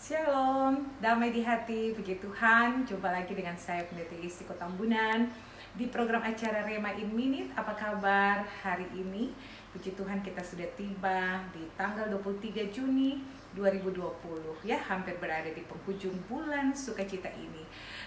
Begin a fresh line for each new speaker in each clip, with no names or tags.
Shalom, damai di hati, puji Tuhan. Jumpa lagi dengan saya Pendeta Isi Kotambunan di program acara Rema in Minute. Apa kabar hari ini? Puji Tuhan, kita sudah tiba di tanggal 23 Juni 2020 ya, hampir berada di penghujung bulan sukacita ini.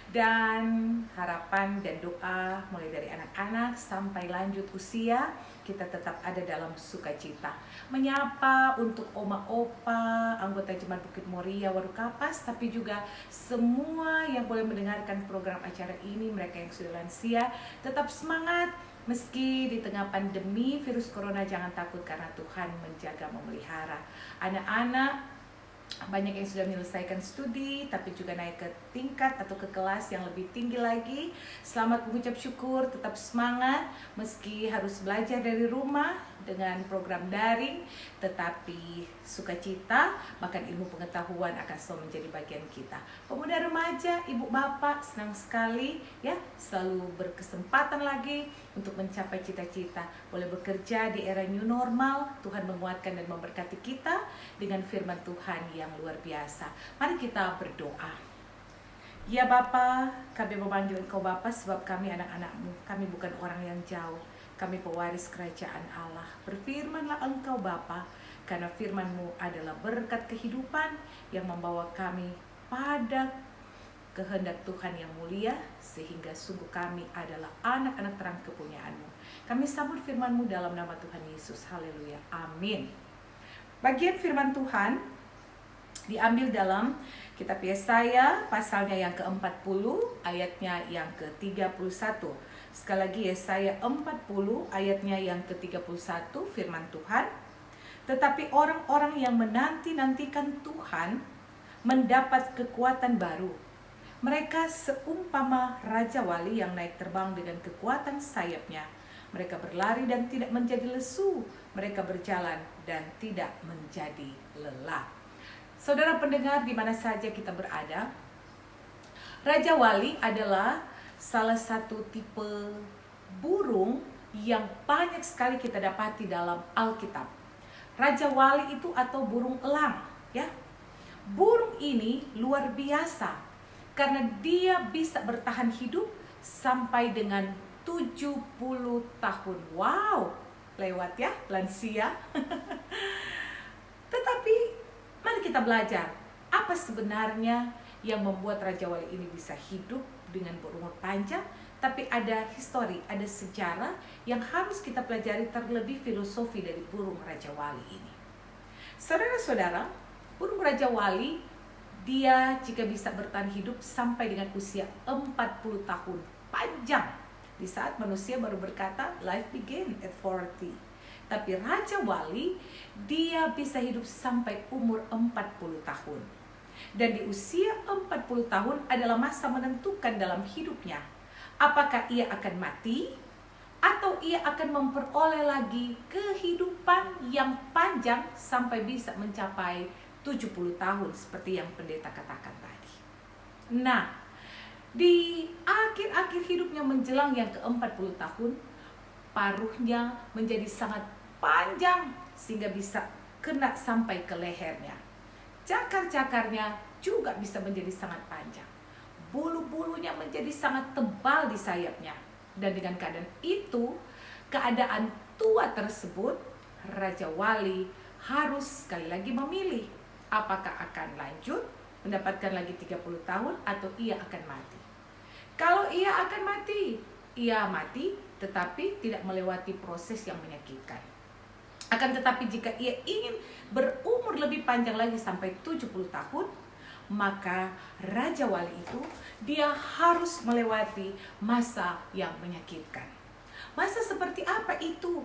Dan harapan dan doa mulai dari anak-anak sampai lanjut usia, kita tetap ada dalam sukacita. Menyapa untuk oma opa, anggota Jemaat Bukit Moria Warukapas, tapi juga semua yang boleh mendengarkan program acara ini, mereka yang sudah lansia, tetap semangat. Meski di tengah pandemi virus corona, jangan takut karena Tuhan menjaga, memelihara. Anak-anak banyak yang sudah menyelesaikan studi, tapi juga naik ke tingkat atau ke kelas yang lebih tinggi lagi. Selamat mengucap syukur, tetap semangat. Meski harus belajar dari rumah dengan program daring, tetapi sukacita, bahkan ilmu pengetahuan akan selalu menjadi bagian kita. Pemuda remaja, ibu bapak, senang sekali ya, selalu berkesempatan lagi untuk mencapai cita-cita. Boleh bekerja di era new normal. Tuhan menguatkan dan memberkati kita dengan firman Tuhan yang luar biasa. Mari kita berdoa. Ya Bapa, kami memanggil Engkau Bapa sebab kami anak-anak-Mu. Kami bukan orang yang jauh. Kami pewaris kerajaan Allah. Berfirmanlah Engkau Bapa, karena firman-Mu adalah berkat kehidupan yang membawa kami pada kehendak Tuhan yang mulia, sehingga sungguh kami adalah anak-anak terang kepunyaan-Mu. Kami sambut firman-Mu dalam nama Tuhan Yesus. Haleluya. Amin. Bagian firman Tuhan diambil dalam kitab Yesaya pasalnya yang ke-40 ayatnya yang ke-31. Sekali lagi Yesaya 40 ayatnya yang ke-31, firman Tuhan. Tetapi orang-orang yang menanti-nantikan Tuhan mendapat kekuatan baru. Mereka seumpama Raja Wali yang naik terbang dengan kekuatan sayapnya. Mereka berlari dan tidak menjadi lesu. Mereka berjalan dan tidak menjadi lelah. Saudara pendengar, di mana saja kita berada, Raja Wali adalah salah satu tipe burung yang banyak sekali kita dapati dalam Alkitab. Raja Wali itu atau burung elang, ya. Burung ini luar biasa karena dia bisa bertahan hidup sampai dengan 70 tahun. Wow, lewat ya, lansia. Tetapi mari kita belajar apa sebenarnya yang membuat Raja Wali ini bisa hidup dengan berumur panjang. Tapi ada histori, ada sejarah yang harus kita pelajari, terlebih filosofi dari burung Raja Wali ini. Saudara-saudara, burung Raja Wali, dia jika bisa bertahan hidup sampai dengan usia 40 tahun, panjang. Di saat manusia baru berkata, life begin at 40. Tapi Raja Wali, dia bisa hidup sampai umur 40 tahun. Dan di usia 40 tahun adalah masa menentukan dalam hidupnya. Apakah ia akan mati atau ia akan memperoleh lagi kehidupan yang panjang sampai bisa mencapai 70 tahun seperti yang pendeta katakan tadi. Nah, di akhir-akhir hidupnya menjelang yang ke-40 tahun, paruhnya menjadi sangat panjang sehingga bisa kena sampai ke lehernya. Cakar-cakarnya juga bisa menjadi sangat panjang. Bulu-bulunya menjadi sangat tebal di sayapnya. Dan dengan keadaan itu, keadaan tua tersebut, Raja Wali harus sekali lagi memilih apakah akan lanjut mendapatkan lagi 30 tahun atau ia akan mati. Kalau ia akan mati, ia mati tetapi tidak melewati proses yang menyakitkan. Akan tetapi jika ia ingin berumur lebih panjang lagi sampai 70 tahun, maka Raja Wali itu dia harus melewati masa yang menyakitkan. Masa seperti apa itu?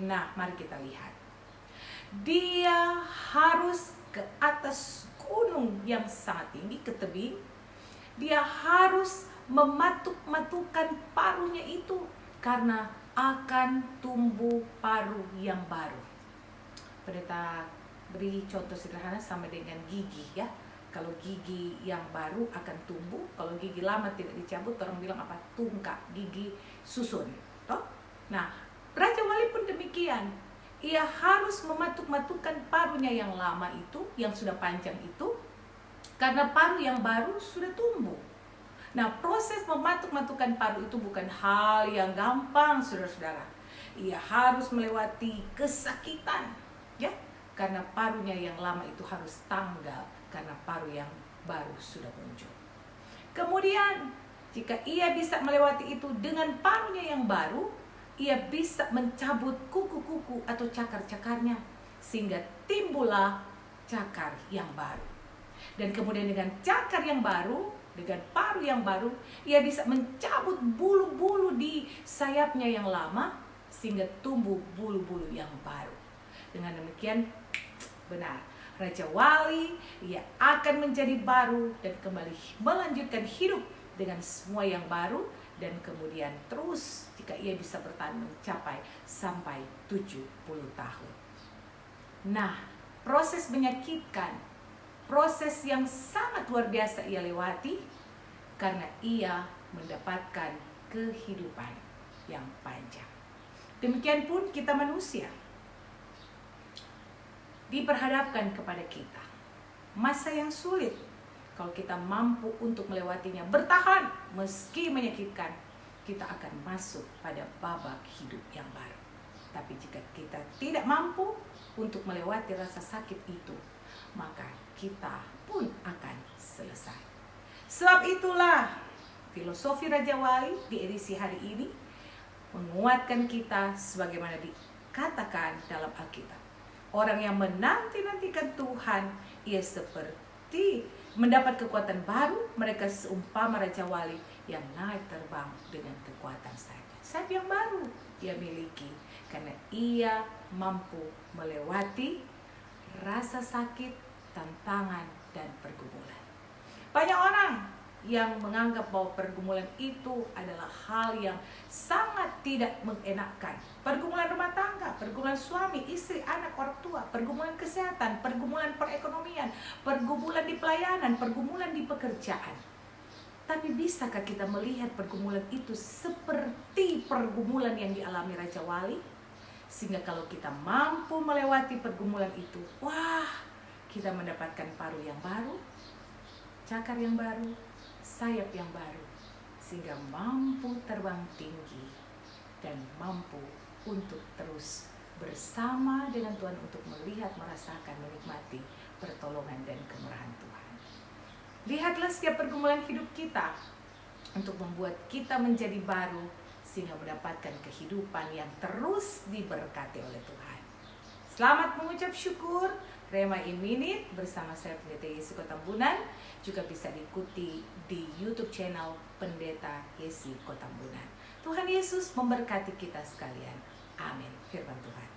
Nah, mari kita lihat. Dia harus ke atas gunung yang sangat tinggi, ke tebing. Dia harus mematuk-matukan paruhnya itu karena akan tumbuh paruh yang baru. Pendeta beri contoh sederhana sama dengan gigi ya. Kalau gigi yang baru akan tumbuh, kalau gigi lama tidak dicabut, orang bilang apa? Tungkak, gigi susun. Toh? Nah, Raja Wali pun demikian. Ia harus mematuk-matukan paruhnya yang lama itu, yang sudah panjang itu, Karena paru yang baru sudah tumbuh. Nah, proses mematuk-matukan paru itu bukan hal yang gampang, saudara-saudara. Ia harus melewati kesakitan, ya, karena parunya yang lama itu harus tanggal karena paru yang baru sudah muncul. Kemudian, jika ia bisa melewati itu dengan parunya yang baru, ia bisa mencabut kuku-kuku atau cakar-cakarnya sehingga timbullah cakar yang baru. Dan kemudian dengan cakar yang baru, dengan paru yang baru, ia bisa mencabut bulu-bulu di sayapnya yang lama sehingga tumbuh bulu-bulu yang baru. Dengan demikian, benar, Raja Wali ia akan menjadi baru dan kembali melanjutkan hidup dengan semua yang baru, dan kemudian terus jika ia bisa bertahan mencapai sampai 70 tahun. Nah, proses menyakitkan, proses yang sangat luar biasa ia lewati karena ia mendapatkan kehidupan yang panjang. Demikian pun kita manusia diperhadapkan kepada kita masa yang sulit. Kalau kita mampu untuk melewatinya, bertahan meski menyakitkan, kita akan masuk pada babak hidup yang baru. Tapi jika kita tidak mampu untuk melewati rasa sakit itu, maka kita pun akan selesai. Sebab itulah filosofi Raja Wali di edisi hari ini menguatkan kita sebagaimana dikatakan dalam Alkitab. Orang yang menanti-nantikan Tuhan, ia seperti mendapat kekuatan baru. Mereka seumpama Raja Wali yang naik terbang dengan kekuatan sayap. Sayap yang baru ia miliki karena ia mampu melewati rasa sakit, tantangan, dan pergumulan. Banyak orang yang menganggap bahwa pergumulan itu adalah hal yang sangat tidak mengenakan. Pergumulan rumah tangga, pergumulan suami, istri, anak, orang tua, pergumulan kesehatan, pergumulan perekonomian, pergumulan di pelayanan, pergumulan di pekerjaan. Tapi bisakah kita melihat pergumulan itu seperti pergumulan yang dialami Raja Wali? Sehingga kalau kita mampu melewati pergumulan itu, wah, kita mendapatkan paru yang baru, cakar yang baru, sayap yang baru, sehingga mampu terbang tinggi dan mampu untuk terus bersama dengan Tuhan untuk melihat, merasakan, menikmati pertolongan dan kemurahan Tuhan. Lihatlah setiap pergumulan hidup kita untuk membuat kita menjadi baru sehingga mendapatkan kehidupan yang terus diberkati oleh Tuhan. Selamat mengucap syukur. Rema in Minute bersama saya Pendeta Yesi Kotambunan juga bisa diikuti di YouTube channel Pendeta Yesi Kotambunan. Tuhan Yesus memberkati kita sekalian. Amin. Firman Tuhan.